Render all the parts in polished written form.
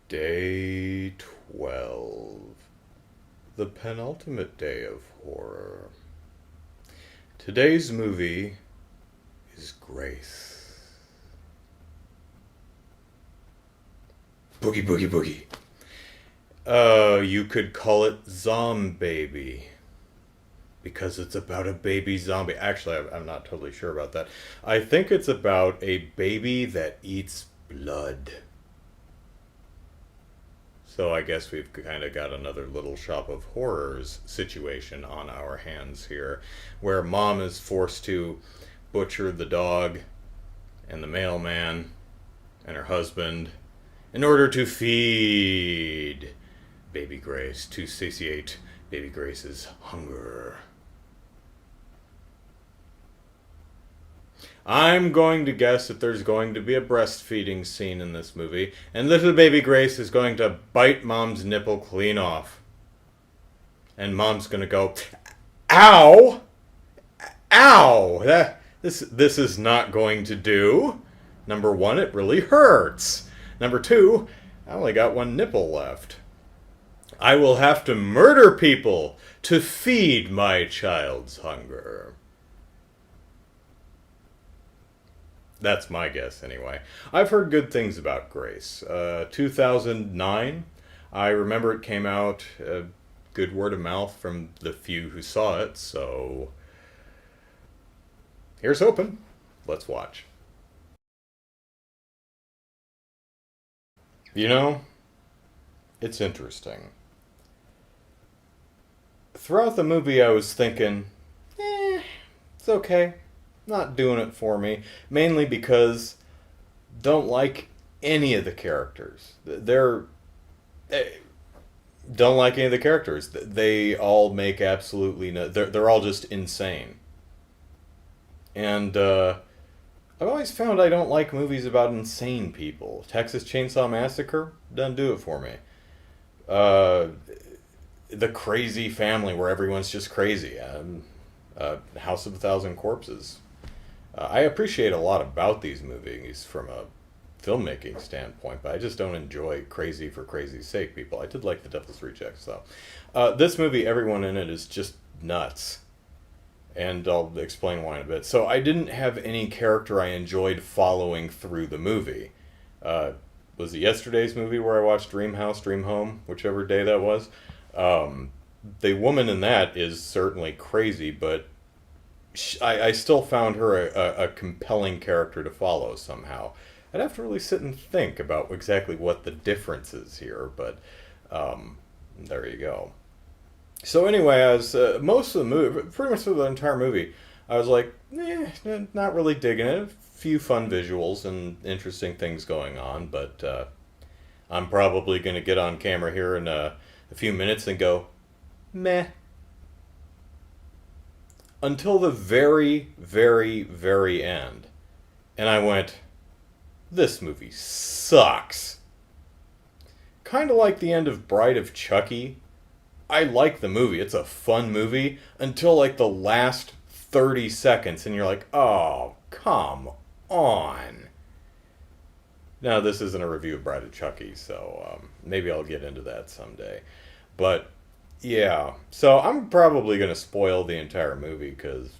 Day 12. The penultimate day of horror. Today's movie is Grace. Boogie, boogie, boogie. You could call it Zombaby. Because it's about a baby zombie. Actually, I'm not totally sure about that. I think it's about a baby that eats blood. So I guess we've kind of got another little shop of horrors situation on our hands here, where mom is forced to butcher the dog and the mailman and her husband in order to feed baby Grace, to satiate baby Grace's hunger. I'm going to guess that there's going to be a breastfeeding scene in this movie, and little baby Grace is going to bite mom's nipple clean off. And mom's going to go, "Ow! Ow! This is not going to do. Number one, it really hurts. Number two, I only got one nipple left. I will have to murder people to feed my child's hunger." That's my guess, anyway. I've heard good things about Grace. 2009, I remember it came out, good word of mouth from the few who saw it, so here's hoping. Let's watch. You know, it's interesting. Throughout the movie, I was thinking, it's okay. Not doing it for me. Mainly because don't like any of the characters. Don't like any of the characters. They all make absolutely no. They're all just insane. And I've always found I don't like movies about insane people. Texas Chainsaw Massacre doesn't do it for me. Uh, the Crazy Family, where everyone's just crazy. House of a Thousand Corpses. I appreciate a lot about these movies from a filmmaking standpoint, but I just don't enjoy crazy for crazy's sake people. I did like The Devil's Rejects, though. This movie, everyone in it is just nuts. And I'll explain why in a bit. So I didn't have any character I enjoyed following through the movie. Was it yesterday's movie where I watched Dream House, Dream Home, whichever day that was? The woman in that is certainly crazy, but I still found her a compelling character to follow somehow. I'd have to really sit and think about exactly what the difference is here, but there you go. So anyway, I was most of the movie, pretty much through the entire movie, I was like, not really digging it. A few fun visuals and interesting things going on, but I'm probably going to get on camera here in a few minutes and go, meh. Until the very, very, very end. And I went, this movie sucks. Kind of like the end of Bride of Chucky. I like the movie. It's a fun movie until like the last 30 seconds. And you're like, oh, come on. Now, this isn't a review of Bride of Chucky, so maybe I'll get into that someday. But yeah, so I'm probably going to spoil the entire movie because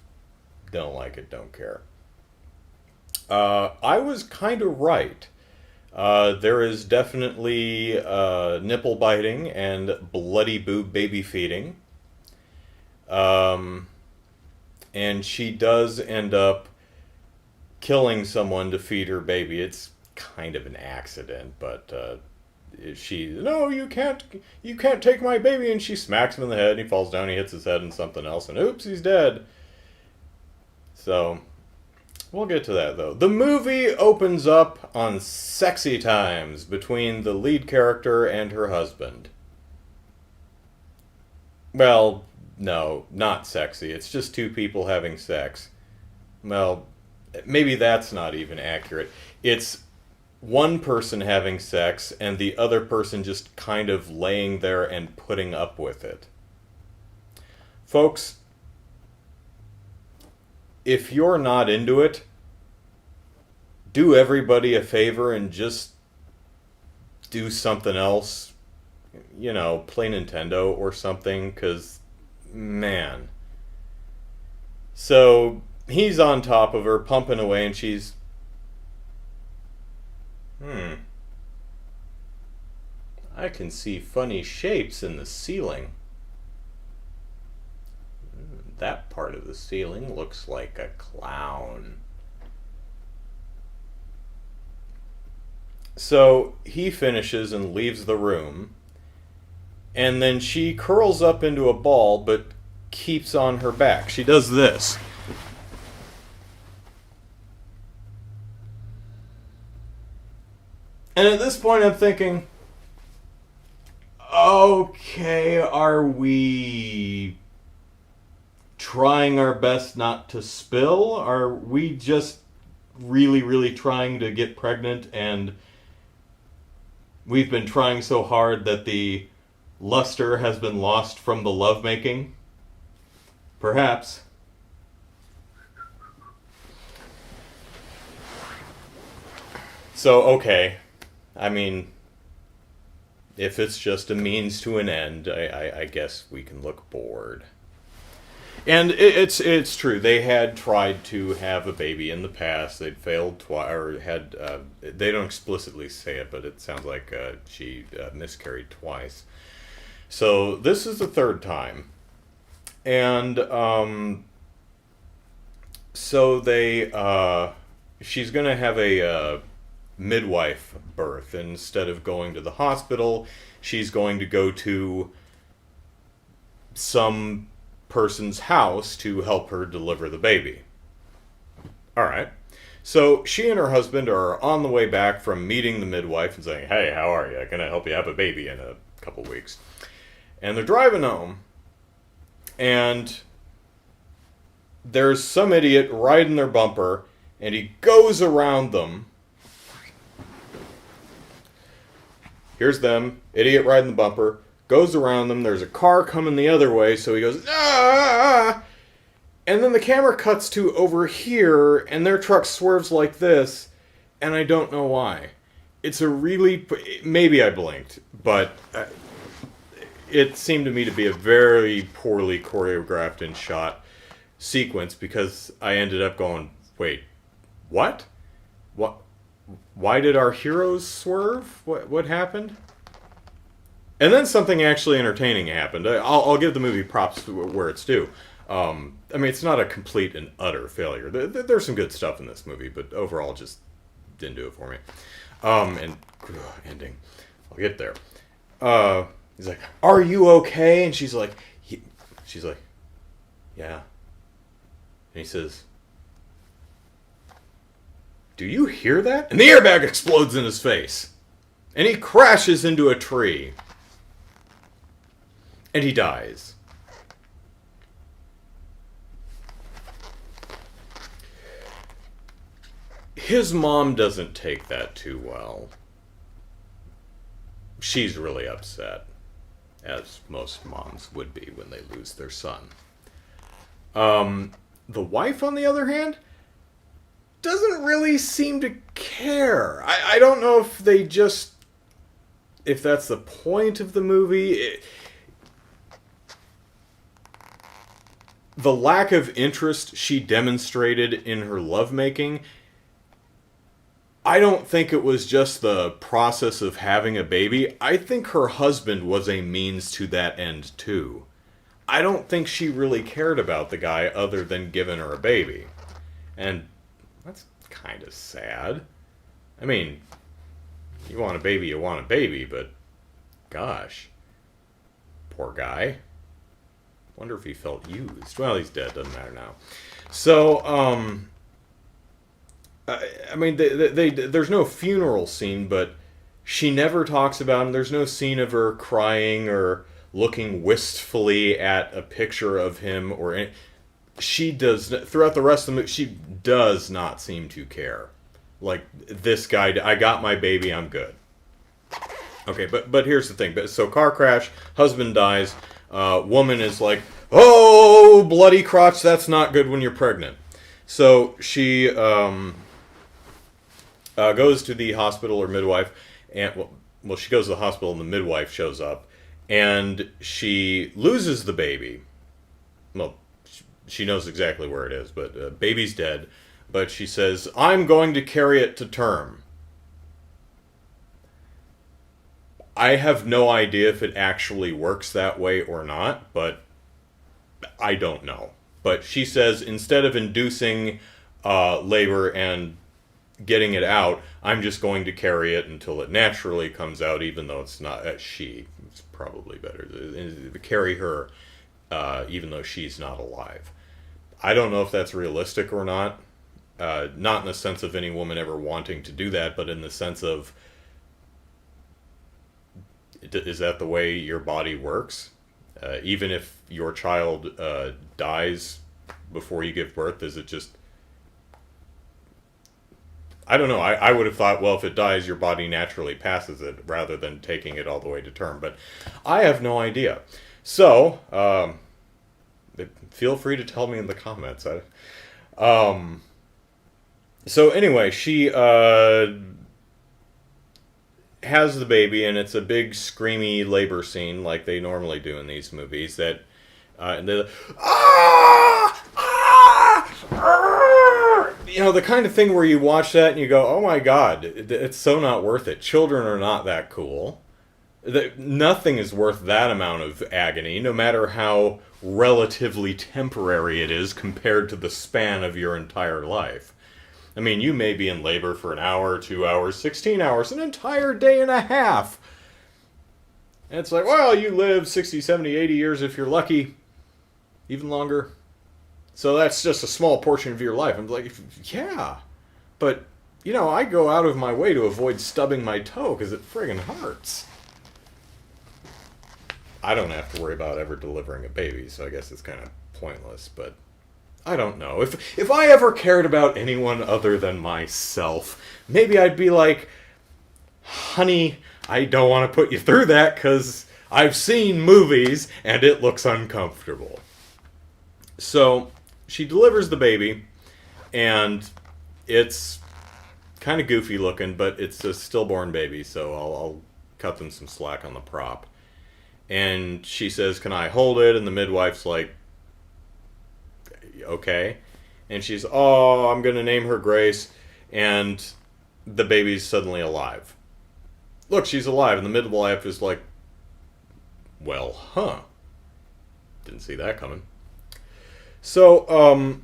don't like it, don't care. I was kind of right. There is definitely nipple biting and bloody boob baby feeding. And she does end up killing someone to feed her baby. It's kind of an accident, but no, you can't take my baby, and she smacks him in the head, and he falls down, he hits his head on something else, and oops, he's dead. So we'll get to that, though. The movie opens up on sexy times between the lead character and her husband. Well, no, not sexy. It's just two people having sex. Well, maybe that's not even accurate. It's one person having sex and the other person just kind of laying there and putting up with it. Folks, if you're not into it, do everybody a favor and just do something else, play Nintendo or something, because, man. So he's on top of her, pumping away, and she's, I can see funny shapes in the ceiling. That part of the ceiling looks like a clown. So he finishes and leaves the room, and then she curls up into a ball but keeps on her back. She does this. And at this point I'm thinking, okay, are we trying our best not to spill? Are we just really, really trying to get pregnant, and we've been trying so hard that the luster has been lost from the lovemaking? Perhaps. So, okay. I mean, if it's just a means to an end, I guess we can look bored. And it's true. They had tried to have a baby in the past. They'd failed twice, or had. They don't explicitly say it, but it sounds like she miscarried twice. So this is the third time, and so they. She's gonna have a midwife birth. Instead of going to the hospital, she's going to go to some person's house to help her deliver the baby. Alright. So she and her husband are on the way back from meeting the midwife and saying, hey, how are you? Can I help you have a baby in a couple weeks? And they're driving home, and there's some idiot riding their bumper, and he goes around them. Here's them, idiot riding the bumper, goes around them, there's a car coming the other way, so he goes, ah! And then the camera cuts to over here, and their truck swerves like this, and I don't know why. It's a really, maybe I blinked, but it seemed to me to be a very poorly choreographed and shot sequence, because I ended up going, wait, what? What? Why did our heroes swerve? What happened? And then something actually entertaining happened. I'll give the movie props where it's due. I mean, it's not a complete and utter failure. There's some good stuff in this movie, but overall, just didn't do it for me. Ending. I'll get there. He's like, "Are you okay?" And she's like, "Yeah." And he says, "Do you hear that?" And the airbag explodes in his face. And he crashes into a tree. And he dies. His mom doesn't take that too well. She's really upset, as most moms would be when they lose their son. The wife, on the other hand, doesn't really seem to care. I don't know if they just... if that's the point of the movie. The lack of interest she demonstrated in her lovemaking, I don't think it was just the process of having a baby. I think her husband was a means to that end, too. I don't think she really cared about the guy other than giving her a baby. And that's kind of sad. I mean, you want a baby, but gosh. Poor guy. Wonder if he felt used. Well, he's dead, doesn't matter now. So, I mean, there's no funeral scene, but she never talks about him. There's no scene of her crying or looking wistfully at a picture of him or any... She does, throughout the rest of the movie, she does not seem to care. Like, this guy, I got my baby, I'm good. Okay, but here's the thing. So, car crash, husband dies, woman is like, oh, bloody crotch, that's not good when you're pregnant. So, she goes to the hospital or midwife, and, well, well, she goes to the hospital and the midwife shows up, and she loses the baby. Well, she knows exactly where it is, but baby's dead. But she says, "I'm going to carry it to term." I have no idea if it actually works that way or not, but I don't know. But she says instead of inducing labor and getting it out, I'm just going to carry it until it naturally comes out, even though it's not she. It's probably better to carry her, even though she's not alive. I don't know if that's realistic or not. Not in the sense of any woman ever wanting to do that, but in the sense of, is that the way your body works? Even if your child dies before you give birth, is it just... I don't know. I would have thought, well, if it dies, your body naturally passes it rather than taking it all the way to term. But I have no idea. So, feel free to tell me in the comments. So anyway, she has the baby, and it's a big screamy labor scene like they normally do in these movies. That and they're like, ah, ah, ah! You know, the kind of thing where you watch that and you go, "Oh my God, it's so not worth it." Children are not that cool. Nothing is worth that amount of agony, no matter how relatively temporary it is compared to the span of your entire life. I mean, you may be in labor for an hour, 2 hours, 16 hours, an entire day and a half. And it's like, well, you live 60, 70, 80 years if you're lucky. Even longer. So that's just a small portion of your life. I'm like, yeah. But, you know, I go out of my way to avoid stubbing my toe because it friggin' hurts. I don't have to worry about ever delivering a baby, so I guess it's kind of pointless, but... I don't know. If I ever cared about anyone other than myself, maybe I'd be like, honey, I don't want to put you through that because I've seen movies and it looks uncomfortable. So she delivers the baby, and it's kind of goofy looking, but it's a stillborn baby, so I'll cut them some slack on the prop. And she says, "Can I hold it?" And the midwife's like, "Okay." And she's, "Oh, I'm going to name her Grace." And the baby's suddenly alive. Look, she's alive. And the midwife is like, well, huh. Didn't see that coming. So,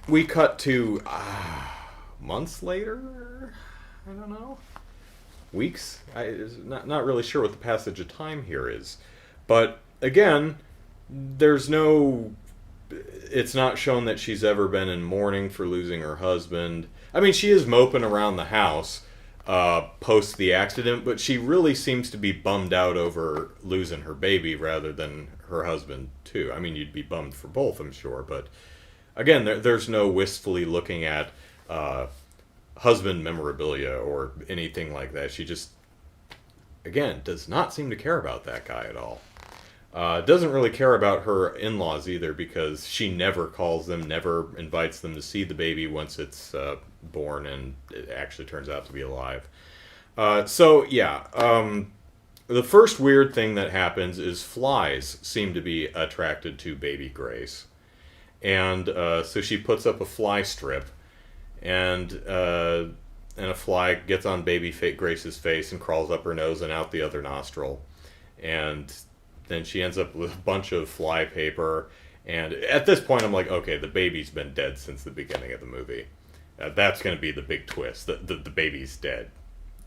we cut to months later? I don't know. Weeks? I'm not really sure what the passage of time here is. But, again, there's no... It's not shown that she's ever been in mourning for losing her husband. I mean, she is moping around the house post the accident, but she really seems to be bummed out over losing her baby rather than her husband, too. I mean, you'd be bummed for both, I'm sure, but again, there's no wistfully looking at husband memorabilia or anything like that. She just, again, does not seem to care about that guy at all. Doesn't really care about her in-laws either, because she never calls them, never invites them to see the baby once it's born and it actually turns out to be alive. So, yeah. The first weird thing that happens is flies seem to be attracted to baby Grace. And so she puts up a fly strip, and a fly gets on baby Grace's face and crawls up her nose and out the other nostril. And then she ends up with a bunch of fly paper, and at this point I'm like, okay, the baby's been dead since the beginning of the movie. That's going to be the big twist. The baby's dead.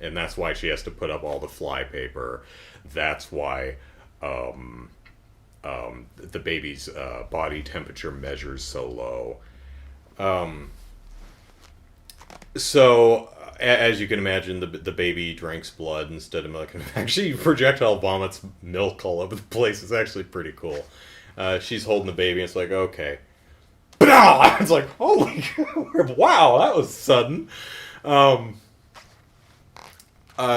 And that's why she has to put up all the fly paper. That's why the baby's body temperature measures so low. So, as you can imagine, the baby drinks blood instead of milk. Actually, projectile vomits milk all over the place. It's actually pretty cool. She's holding the baby, and it's like, okay. It's like, holy wow, that was sudden.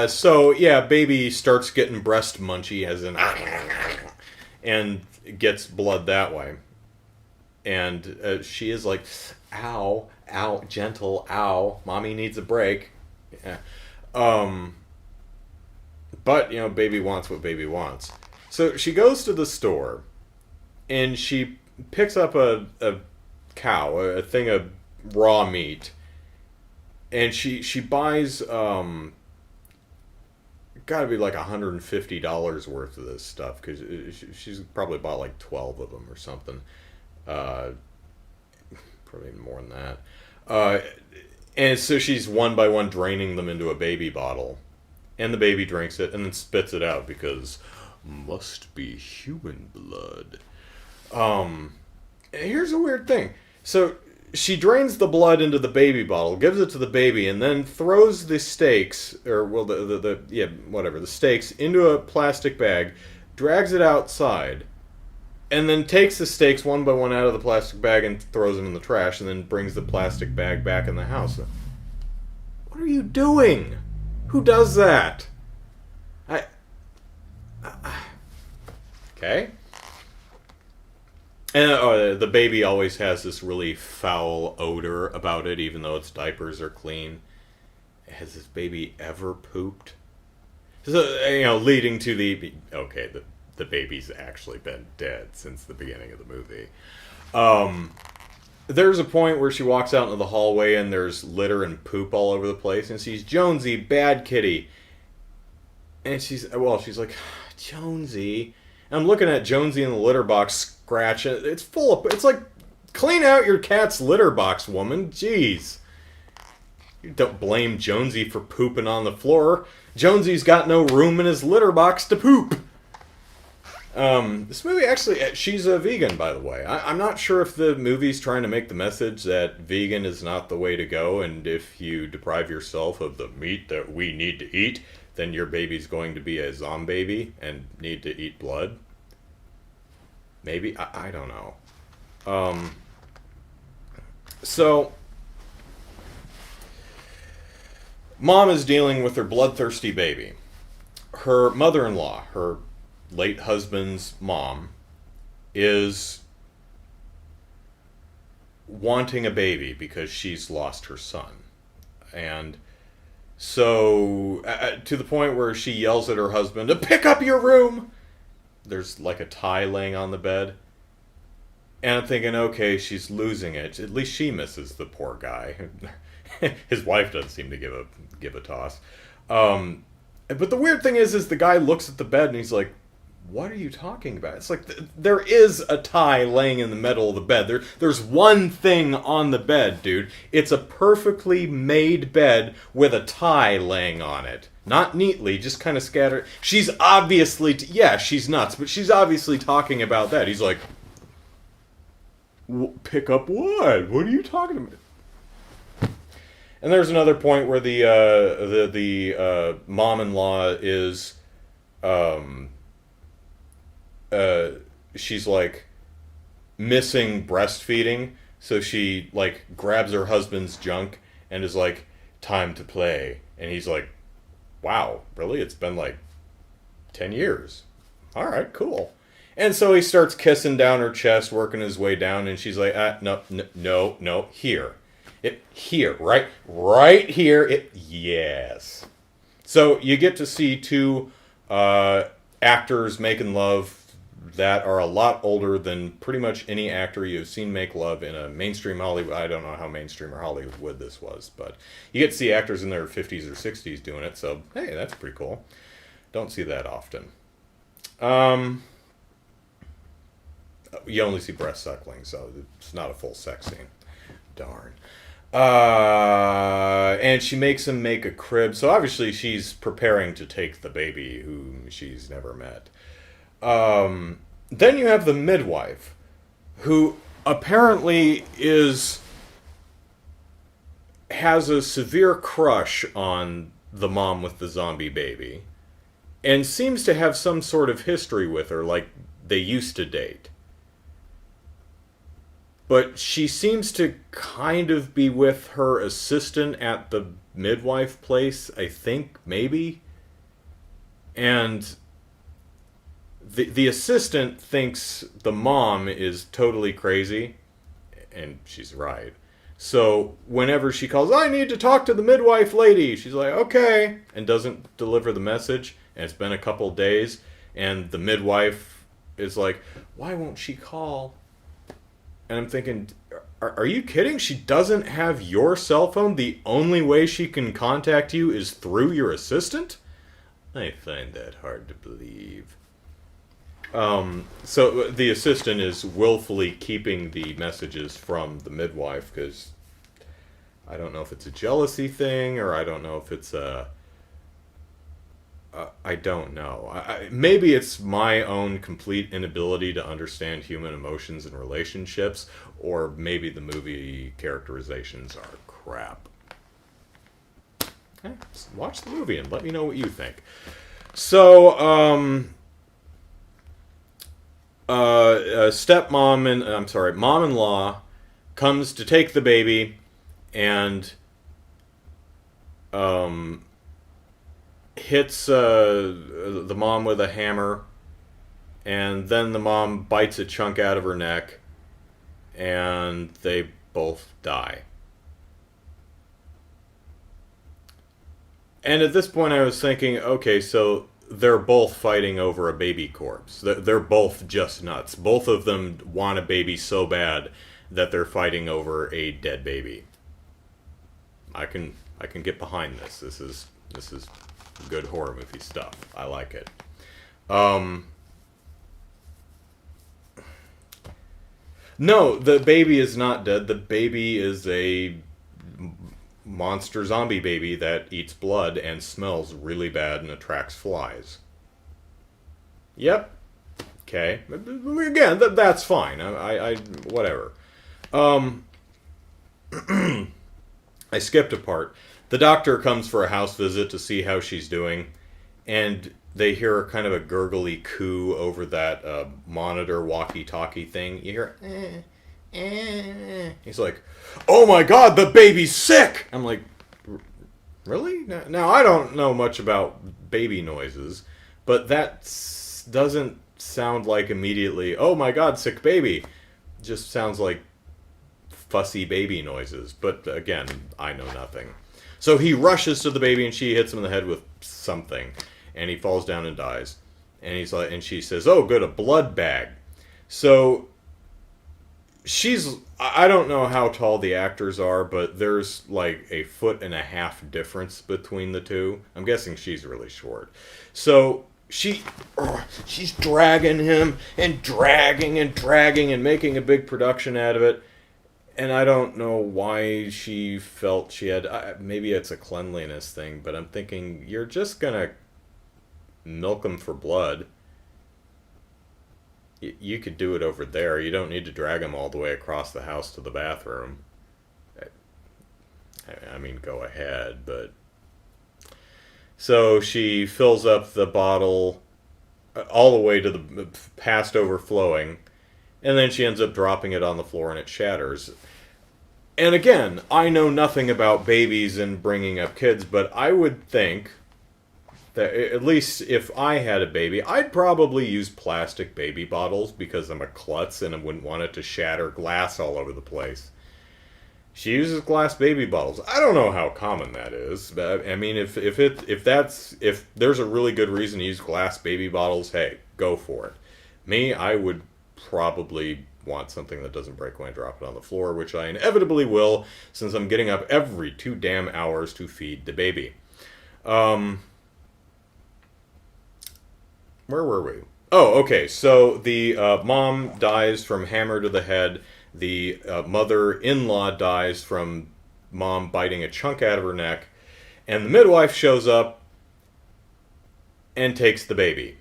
So, yeah, baby starts getting breast munchy, as in, and gets blood that way. And she is like, ow, ow, gentle, ow, mommy needs a break. Yeah. But, baby wants what baby wants. So she goes to the store, and she picks up a cow, a thing of raw meat, and she buys, gotta be like $150 worth of this stuff, because she's probably bought like 12 of them or something. Probably even more than that. And so she's one by one draining them into a baby bottle. And the baby drinks it and then spits it out because must be human blood. Here's a weird thing. So she drains the blood into the baby bottle, gives it to the baby, and then throws the steaks, or well, the steaks into a plastic bag, drags it outside, and then takes the steaks one by one out of the plastic bag and throws them in the trash, and then brings the plastic bag back in the house. What are you doing? Who does that? Okay. And the baby always has this really foul odor about it, even though its diapers are clean. Has this baby ever pooped? So, leading to the baby's actually been dead since the beginning of the movie. There's a point where she walks out into the hallway and there's litter and poop all over the place, and sees Jonesy, bad kitty. And she's like, Jonesy. And I'm looking at Jonesy in the litter box scratching. It's like, clean out your cat's litter box, woman. Jeez. You don't blame Jonesy for pooping on the floor. Jonesy's got no room in his litter box to poop. This movie actually, she's a vegan, by the way. I'm not sure if the movie's trying to make the message that vegan is not the way to go, and if you deprive yourself of the meat that we need to eat, then your baby's going to be a zombie and need to eat blood. Maybe? I don't know. So, Mom is dealing with her bloodthirsty baby. Her mother-in-law, her late husband's mom, is wanting a baby because she's lost her son. And so, to the point where she yells at her husband to pick up your room. There's like a tie laying on the bed. And I'm thinking, okay, she's losing it. At least she misses the poor guy. His wife doesn't seem to give a toss. But the weird thing is the guy looks at the bed and he's like, what are you talking about? It's like, there is a tie laying in the middle of the bed. There's one thing on the bed, dude. It's a perfectly made bed with a tie laying on it. Not neatly, just kind of scattered. She's obviously, she's nuts, but she's obviously talking about that. He's like, pick up what? What are you talking about? And there's another point where the mom-in-law is, she's like missing breastfeeding, so she like grabs her husband's junk and is like, time to play. And he's like, wow, really? It's been like 10 years. All right, cool. And so he starts kissing down her chest, working his way down, and she's like, no, here. Here, right here. Yes. So you get to see two actors making love that are a lot older than pretty much any actor you've seen make love in a mainstream Hollywood. I don't know how mainstream or Hollywood this was, but you get to see actors in their 50s or 60s doing it, so hey, that's pretty cool. Don't see that often. You only see breast suckling, so it's not a full sex scene. Darn. And she makes him make a crib, so obviously she's preparing to take the baby whom she's never met. Then you have the midwife, who apparently has a severe crush on the mom with the zombie baby, and seems to have some sort of history with her, like they used to date. But she seems to kind of be with her assistant at the midwife place, I think, maybe. And the assistant thinks the mom is totally crazy, and she's right. So whenever she calls, I need to talk to the midwife lady, she's like, okay, and doesn't deliver the message. and it's been a couple days, and the midwife is like, why won't she call? And I'm thinking, are you kidding? She doesn't have your cell phone? The only way she can contact you is through your assistant? I find that hard to believe. So the assistant is willfully keeping the messages from the midwife because I don't know if it's a jealousy thing or I don't know if it's a... I don't know. Maybe it's my own complete inability to understand human emotions and relationships, or maybe the movie characterizations are crap. Watch the movie and let me know what you think. So, mom-in-law comes to take the baby and hits the mom with a hammer, and then the mom bites a chunk out of her neck, and they both die. And at this point I was thinking, okay, so they're both fighting over a baby corpse. They're both just nuts. Both of them want a baby so bad that they're fighting over a dead baby. I can get behind this. This is good horror movie stuff. I like it. No, the baby is not dead. The baby is a monster zombie baby that eats blood and smells really bad and attracts flies. Yep. Okay. Again, that's fine. I whatever. I skipped a part. The doctor comes for a house visit to see how she's doing, and they hear kind of a gurgly coo over that monitor walkie-talkie thing. You hear, He's like, oh my god, the baby's sick! I'm like, really? Now, I don't know much about baby noises, but that doesn't sound like immediately, oh my god, sick baby. It just sounds like fussy baby noises. But again, I know nothing. So he rushes to the baby and she hits him in the head with something. And he falls down and dies. And he's like, and she says, oh good, a blood bag. So I don't know how tall the actors are, but there's like 1.5 foot difference between the two. I'm guessing she's really short. So she's dragging him and dragging and making a big production out of it. And I don't know why she felt she had... maybe it's a cleanliness thing, but I'm thinking, you're just going to milk them for blood. You could do it over there. You don't need to drag them all the way across the house to the bathroom. I mean, go ahead, but... So she fills up the bottle all the way to the past overflowing, and then she ends up dropping it on the floor and it shatters. And again, I know nothing about babies and bringing up kids, but I would think that at least if I had a baby, I'd probably use plastic baby bottles because I'm a klutz and I wouldn't want it to shatter glass all over the place. She uses glass baby bottles. I don't know how common that is. But I mean, if there's a really good reason to use glass baby bottles, hey, go for it. Me, I would probably want something that doesn't break when I drop it on the floor, which I inevitably will, since I'm getting up every 2 damn hours to feed the baby. Where were we? Oh, okay. So the mom dies from hammer to the head. The mother-in-law dies from mom biting a chunk out of her neck. And the midwife shows up and takes the baby.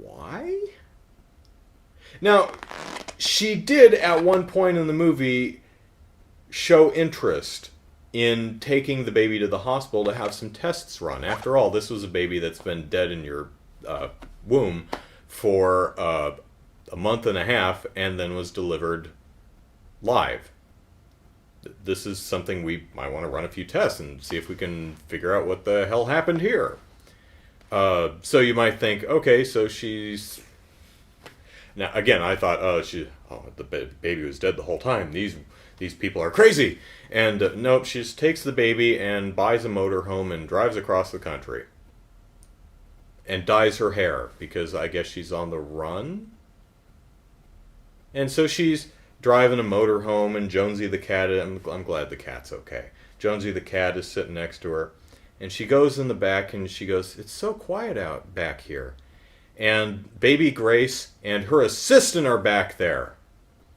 Why? Now, she did at one point in the movie show interest in taking the baby to the hospital to have some tests run. After all, this was a baby that's been dead in your womb for a month and a half and then was delivered live. This is something we might want to run a few tests and see if we can figure out what the hell happened here. So you might think, okay, so she's... Now, again, I thought, the baby was dead the whole time. These these people are crazy. And nope, she just takes the baby and buys a motorhome and drives across the country. And dyes her hair, because I guess she's on the run. And so she's driving a motorhome, and Jonesy the cat, I'm glad the cat's okay. Jonesy the cat is sitting next to her. And she goes in the back and she goes, "It's so quiet out back here." And baby Grace and her assistant are back there.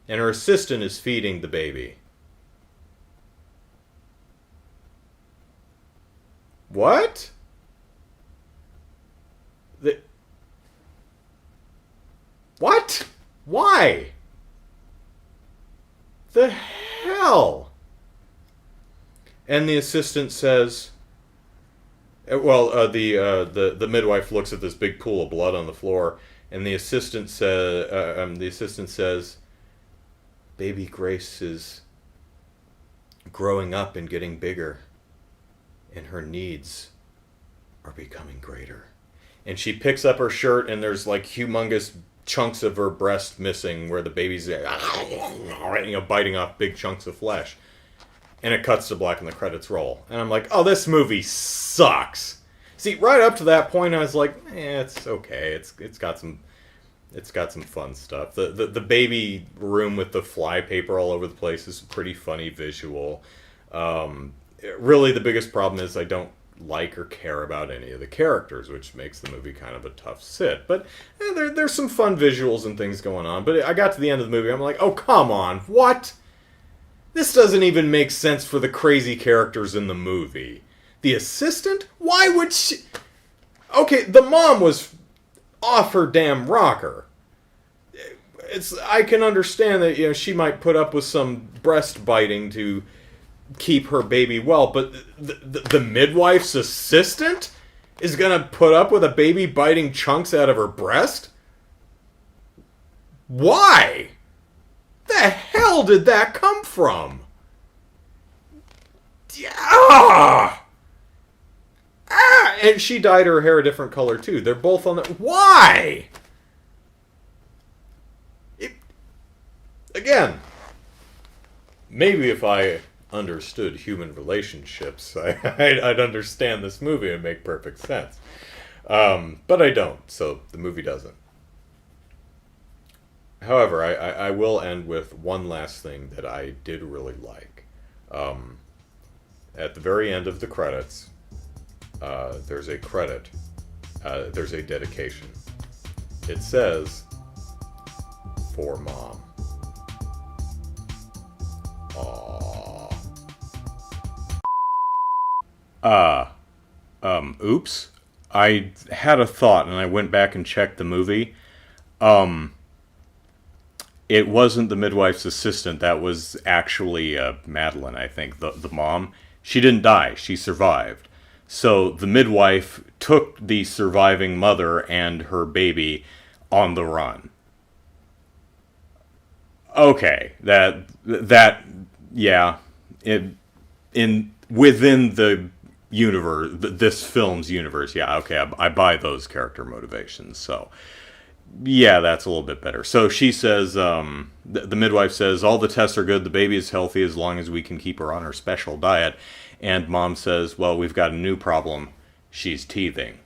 And her assistant is feeding the baby. What? What? Why? The hell? And the assistant says, the midwife looks at this big pool of blood on the floor, and the assistant says, "Baby Grace is growing up and getting bigger, and her needs are becoming greater." And she picks up her shirt, and there's like humongous chunks of her breast missing, where the baby's biting off big chunks of flesh. And it cuts to black and the credits roll. And I'm like, oh, this movie sucks. See, right up to that point, I was like, it's okay. It's got some fun stuff. The baby room with the fly paper all over the place is a pretty funny visual. Really, the biggest problem is I don't like or care about any of the characters, which makes the movie kind of a tough sit. But there's some fun visuals and things going on. But I got to the end of the movie, I'm like, oh, come on, what? This doesn't even make sense for the crazy characters in the movie. The assistant? Why would she... Okay, the mom was off her damn rocker. I can understand that, she might put up with some breast biting to keep her baby well, but the midwife's assistant is gonna put up with a baby biting chunks out of her breast? Why? The hell did that come from? And she dyed her hair a different color too. They're both on the... Why? Again, maybe if I understood human relationships, I'd understand this movie and make perfect sense. But I don't, so the movie doesn't. However, I will end with one last thing that I did really like. At the very end of the credits, there's a credit. There's a dedication. It says, "For Mom." Oops. I had a thought and I went back and checked the movie. It wasn't the midwife's assistant. That was actually Madeline, I think, the mom. She didn't die. She survived. So the midwife took the surviving mother and her baby on the run. Okay, yeah, within the universe, this film's universe, yeah, okay, I buy those character motivations, so, yeah, that's a little bit better. So she says, the midwife says, all the tests are good, the baby is healthy as long as we can keep her on her special diet, and mom says, well, we've got a new problem, she's teething.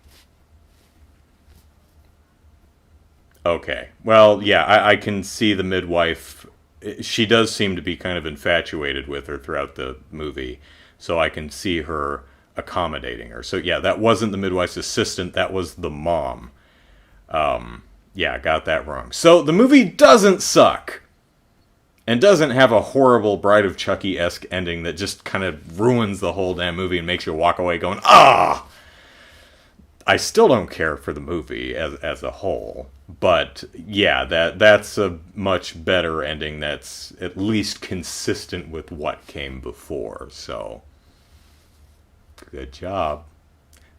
Okay, well, yeah, I can see the midwife. She does seem to be kind of infatuated with her throughout the movie, so I can see her accommodating her. So yeah, that wasn't the midwife's assistant, that was the mom. Yeah, got that wrong. So the movie doesn't suck, and doesn't have a horrible Bride of Chucky-esque ending that just kind of ruins the whole damn movie and makes you walk away going, ah! I still don't care for the movie as a whole. But yeah, that's a much better ending that's at least consistent with what came before. So, good job.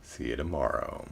See you tomorrow.